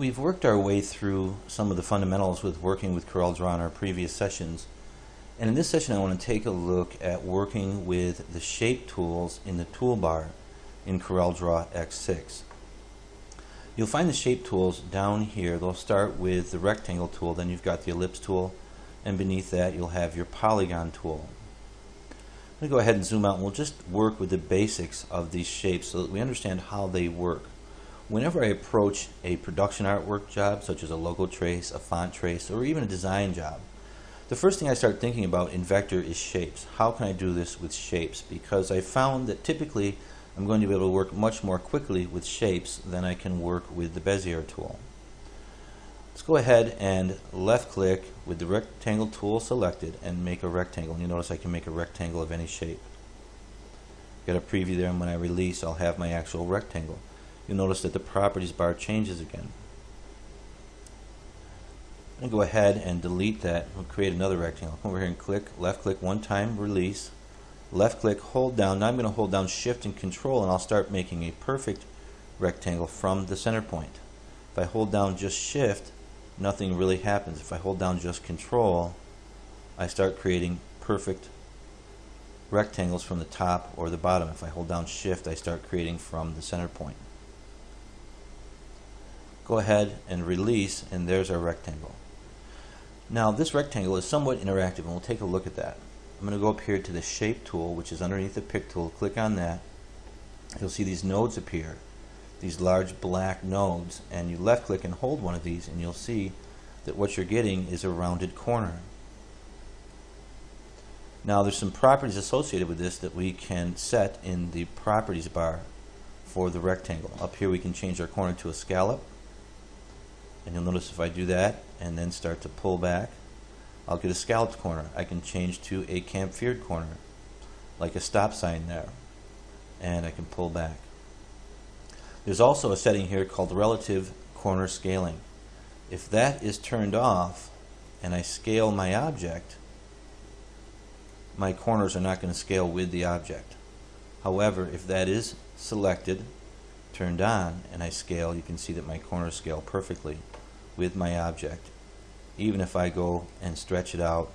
We've worked our way through some of the fundamentals with working with CorelDRAW in our previous sessions, and in this session I want to take a look at working with the shape tools in the toolbar in CorelDRAW X6. You'll find the shape tools down here. They'll start with the rectangle tool, then you've got the ellipse tool, and beneath that you'll have your polygon tool. I'm going to go ahead and zoom out and we'll just work with the basics of these shapes so that we understand how they work. Whenever I approach a production artwork job, such as a logo trace, a font trace, or even a design job, the first thing I start thinking about in vector is shapes. How can I do this with shapes? Because I found that typically I'm going to be able to work much more quickly with shapes than I can work with the Bezier tool. Let's go ahead and left click with the rectangle tool selected and make a rectangle. And you notice I can make a rectangle of any shape. Got a preview there, and when I release I'll have my actual rectangle. You'll notice that the properties bar changes again. I'm going to go ahead and delete that. We'll create another rectangle. Come over here and click, left click one time, release, left click, hold down. Now I'm going to hold down Shift and Control and I'll start making a perfect rectangle from the center point. If I hold down just Shift, nothing really happens. If I hold down just Control, I start creating perfect rectangles from the top or the bottom. If I hold down Shift, I start creating from the center point. Go ahead and release, and there's our rectangle. Now this rectangle is somewhat interactive, and we'll take a look at that. I'm going to go up here to the shape tool, which is underneath the pick tool. Click on that. You'll see these nodes appear, these large black nodes, and you left click and hold one of these and you'll see that what you're getting is a rounded corner. Now there's some properties associated with this that we can set in the properties bar for the rectangle. Up here we can change our corner to a scallop, and you'll notice if I do that and then start to pull back, I'll get a scalloped corner. I can change to a chamfered corner, like a stop sign there, and I can pull back. There's also a setting here called relative corner scaling. If that is turned off and I scale my object, my corners are not going to scale with the object. However, if that is selected, turned on, and I scale, you can see that my corners scale perfectly with my object, even if I go and stretch it out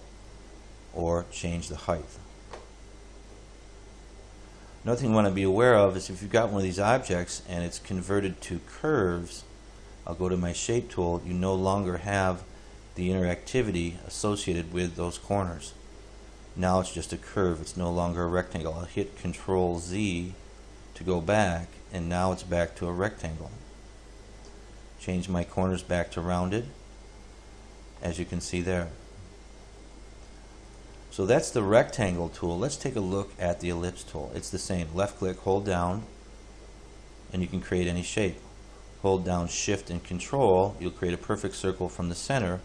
or change the height. Another thing you want to be aware of is if you've got one of these objects and it's converted to curves, I'll go to my shape tool, you no longer have the interactivity associated with those corners. Now it's just a curve, it's no longer a rectangle. I'll hit Control Z to go back, and now it's back to a rectangle. Change my corners back to rounded, as you can see there. So that's the rectangle tool. Let's take a look at the ellipse tool. It's the same. Left click, hold down, and you can create any shape. Hold down Shift and Control, you'll create a perfect circle from the center.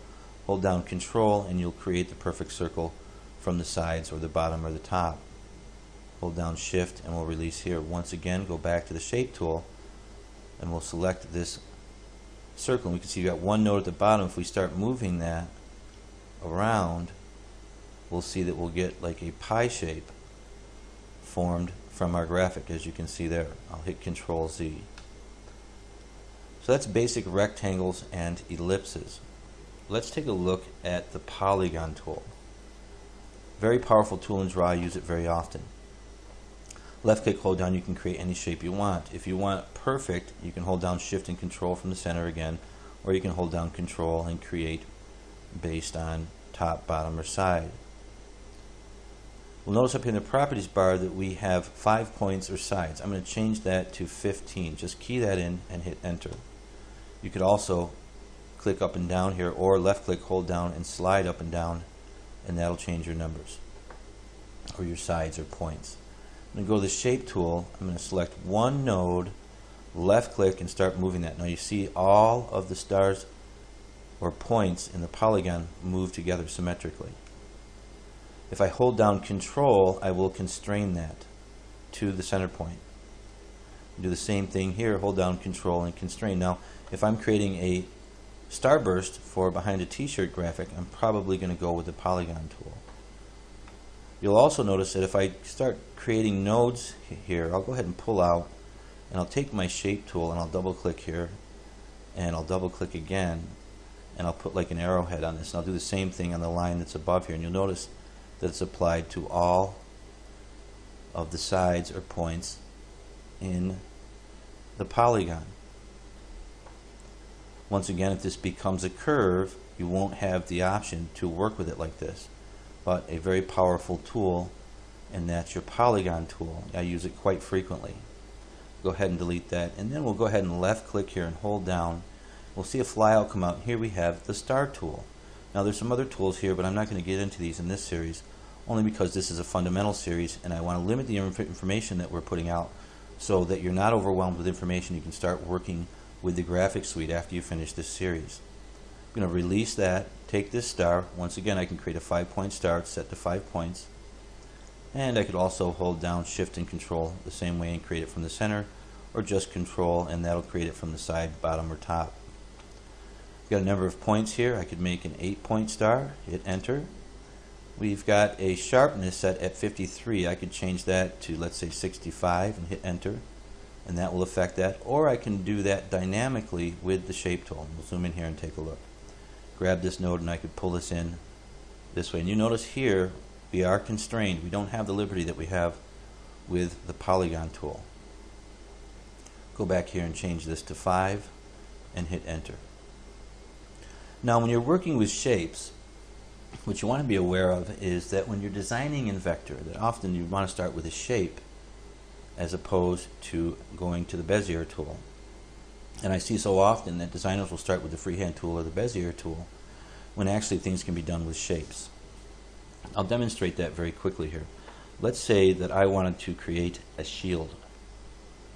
Hold down Control and you'll create the perfect circle from the sides or the bottom or the top. Hold down Shift and we'll release here. Once again, go back to the shape tool and we'll select this circle. And we can see you've got one node at the bottom. If we start moving that around, we'll see that we'll get like a pie shape formed from our graphic, as you can see there. I'll hit Control Z. So that's basic rectangles and ellipses. Let's take a look at the polygon tool. Very powerful tool in Draw. I use it very often. Left click, hold down, you can create any shape you want. If you want perfect, you can hold down Shift and Control from the center again, or you can hold down Control and create based on top, bottom, or side. We'll notice up here in the properties bar that we have 5 points or sides. I'm going to change that to 15. Just key that in and hit enter. You could also click up and down here, or left click, hold down, and slide up and down, and that'll change your numbers or your sides or points. I'm going to go to the shape tool. I'm going to select one node, left click, and start moving that. Now you see all of the stars or points in the polygon move together symmetrically. If I hold down Control, I will constrain that to the center point. Do the same thing here, hold down Control and constrain. Now if I'm creating a starburst for behind a t-shirt graphic, I'm probably going to go with the polygon tool. You'll also notice that if I start creating nodes here, I'll go ahead and pull out, and I'll take my shape tool and I'll double click here, and I'll double click again, and I'll put like an arrowhead on this, and I'll do the same thing on the line that's above here, and you'll notice that it's applied to all of the sides or points in the polygon. Once again, if this becomes a curve, you won't have the option to work with it like this, but a very powerful tool, and that's your polygon tool. I use it quite frequently. Go ahead and delete that, and then we'll go ahead and left click here and hold down. We'll see a flyout come out. Here we have the star tool. Now there's some other tools here, but I'm not going to get into these in this series, only because this is a fundamental series and I want to limit the information that we're putting out so that you're not overwhelmed with information. You can start working with the graphics suite after you finish this series. I'm going to release that, take this star. Once again, I can create a 5-point star. It's set to 5 points. And I could also hold down Shift and Control the same way and create it from the center, or just Control and that'll create it from the side, bottom, or top. We've got a number of points here. I could make an 8-point star, hit enter. We've got a sharpness set at 53. I could change that to, let's say, 65 and hit enter, and that will affect that. Or I can do that dynamically with the shape tool. We'll zoom in here and take a look. Grab this node and I could pull this in this way. And you notice here we are constrained. We don't have the liberty that we have with the polygon tool. Go back here and change this to 5 and hit enter. Now when you're working with shapes, what you want to be aware of is that when you're designing in vector, that often you want to start with a shape as opposed to going to the Bezier tool. And I see so often that designers will start with the freehand tool or the Bezier tool when actually things can be done with shapes. I'll demonstrate that very quickly here. Let's say that I wanted to create a shield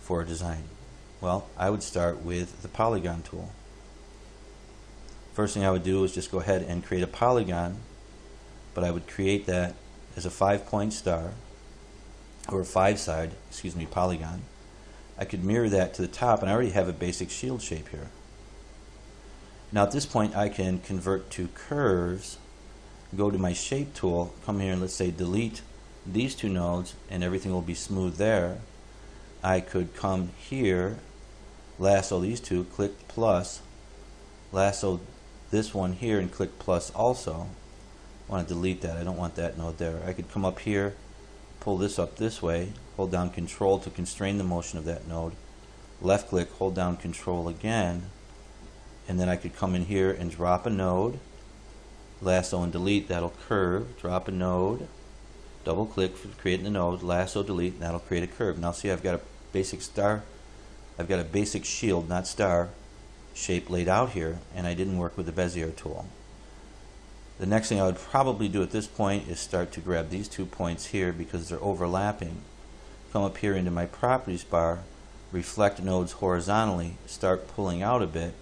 for a design. Well, I would start with the polygon tool. First thing I would do is just go ahead and create a polygon, but I would create that as a 5-point star, or a 5-side, polygon. I could mirror that to the top, and I already have a basic shield shape here. Now at this point I can convert to curves, go to my shape tool, come here and let's say delete these 2 nodes, and everything will be smooth there. I could come here, lasso these 2, click plus, lasso this one here and click plus also. I want to delete that. I don't want that node there. I could come up here, pull this up this way, hold down Control to constrain the motion of that node, left click, hold down Control again, and then I could come in here and drop a node, lasso and delete, that'll curve, drop a node, double click for creating the node, lasso, delete, and that'll create a curve. Now see, I've got a basic star, I've got a basic shield, not star, shape laid out here, and I didn't work with the Bezier tool. The next thing I would probably do at this point is start to grab these 2 points here because they're overlapping. Come up here into my properties bar, reflect nodes horizontally, start pulling out a bit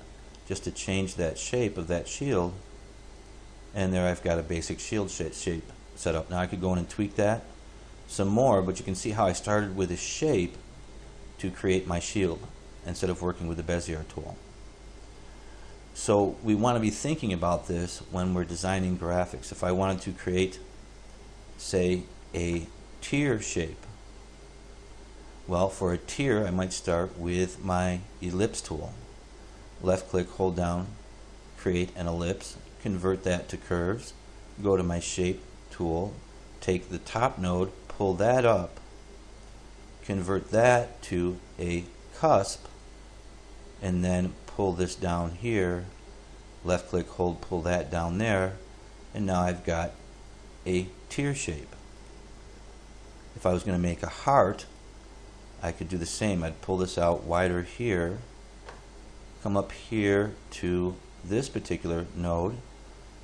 just to change that shape of that shield, and there I've got a basic shield shape set up. Now I could go in and tweak that some more, but you can see how I started with a shape to create my shield instead of working with the Bezier tool. So we want to be thinking about this when we're designing graphics. If I wanted to create, say, a tier shape, well, for a tier I might start with my ellipse tool. Left click, hold down, create an ellipse, convert that to curves, go to my shape tool, take the top node, pull that up, convert that to a cusp, and then pull this down here, left click, hold, pull that down there, and now I've got a tier shape. If I was going to make a heart, I could do the same. I'd pull this out wider here, come up here to this particular node,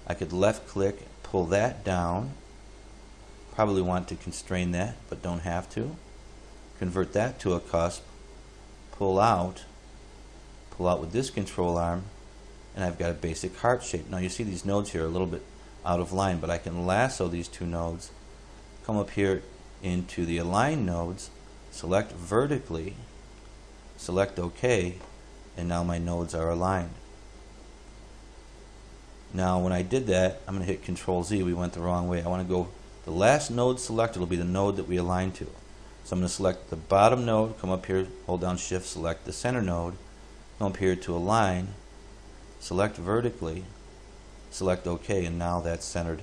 I could left click, pull that down, probably want to constrain that but don't have to, convert that to a cusp, pull out with this control arm, and I've got a basic heart shape. Now you see these nodes here are a little bit out of line, but I can lasso these 2 nodes, come up here into the align nodes, select vertically, select OK, and now my nodes are aligned. Now when I did that, I'm going to hit Control Z. We went the wrong way. I want to go, the last node selected will be the node that we align to. So I'm going to select the bottom node, come up here, hold down Shift, select the center node, Come up here to align, select vertically, select OK, and now that's centered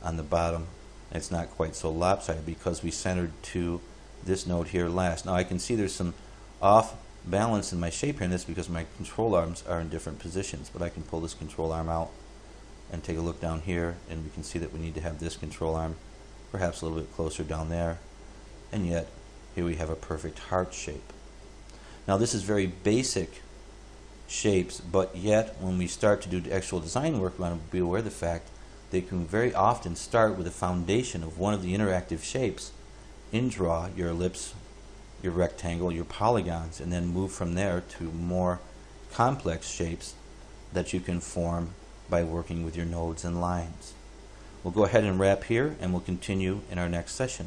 on the bottom. It's not quite so lopsided because we centered to this node here last. Now I can see there's some off balance in my shape here, and this because my control arms are in different positions, but I can pull this control arm out and take a look down here, and we can see that we need to have this control arm perhaps a little bit closer down there, and yet here we have a perfect heart shape. Now this is very basic shapes, but yet when we start to do actual design work, we want to be aware of the fact they can very often start with a foundation of one of the interactive shapes in Draw, your ellipse, your rectangle, your polygons, and then move from there to more complex shapes that you can form by working with your nodes and lines. We'll go ahead and wrap here, and we'll continue in our next session.